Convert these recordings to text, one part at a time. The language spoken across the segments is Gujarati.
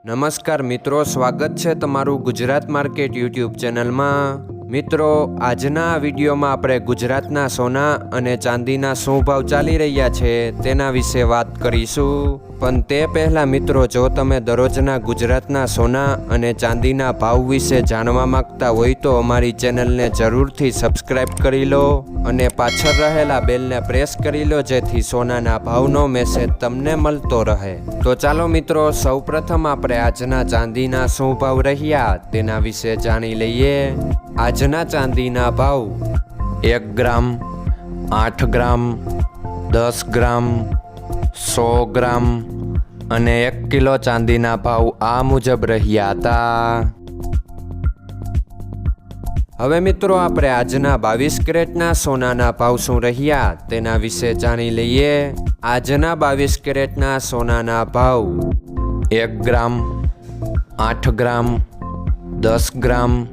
નમસ્કાર મિત્રો, સ્વાગત છે તમારું ગુજરાત માર્કેટ યુટ્યુબ ચેનલમાં। મિત્રો, આજના વિડીયોમાં આપણે ગુજરાતના સોના અને ચાંદીના શું ભાવ ચાલી રહ્યા છે તેના વિશે વાત કરીશું। પણ તે પહેલાં મિત્રો, જો તમે દરરોજના ગુજરાતના સોના અને ચાંદીના ભાવ વિશે જાણવા માંગતા હોય તો અમારી ચેનલને જરૂરથી સબસ્ક્રાઈબ કરી લો અને પાછળ રહેલા બેલને પ્રેસ કરી લો, જેથી સોનાના ભાવનો મેસેજ તમને મળતો રહે। તો ચાલો મિત્રો, સૌપ્રથમ આપણે આજના ચાંદીના શું ભાવ રહ્યા તેના વિશે જાણી લઈએ। આજના ચાંદીના ભાવ 1 ગ્રામ, 8 ગ્રામ, 10 ગ્રામ, 100 ગ્રામ અને 1 કિલો ચાંદીના ભાવ આ મુજબ રહ્યા હતા। હવે મિત્રો, આપણે આજના 22 કેરેટના સોનાના ભાવ શું રહ્યા તેના વિશે જાણી લઈએ। આજના 22 કેરેટના સોનાના ભાવ 1 ગ્રામ, 8 ગ્રામ, 10 ગ્રામ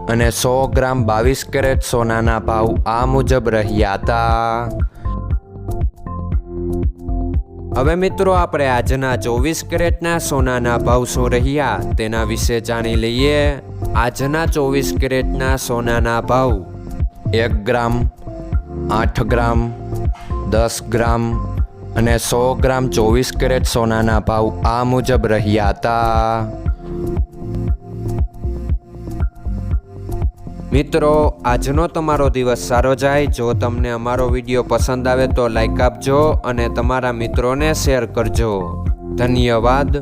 અને 100 ગ્રામ 22 કેરેટ સોનાના ભાવ આ મુજબ રહ્યા હતા। હવે મિત્રો, આપણે આજના 24 કેરેટના સોનાના ભાવ શું રહ્યા તેના વિશે જાણી લઈએ। આજના 24 કેરેટના સોનાના ભાવ 1 ગ્રામ, 8 ગ્રામ, 10 ગ્રામ અને 100 ગ્રામ 24 કેરેટ સોનાના ભાવ આ મુજબ રહ્યા હતા। મિત્રો, આજનો તમારો દિવસ સારો જાય। જો તમને અમારો વિડીયો પસંદ આવે તો લાઈક આપજો અને તમારા મિત્રોને શેર કરજો। ધન્યવાદ।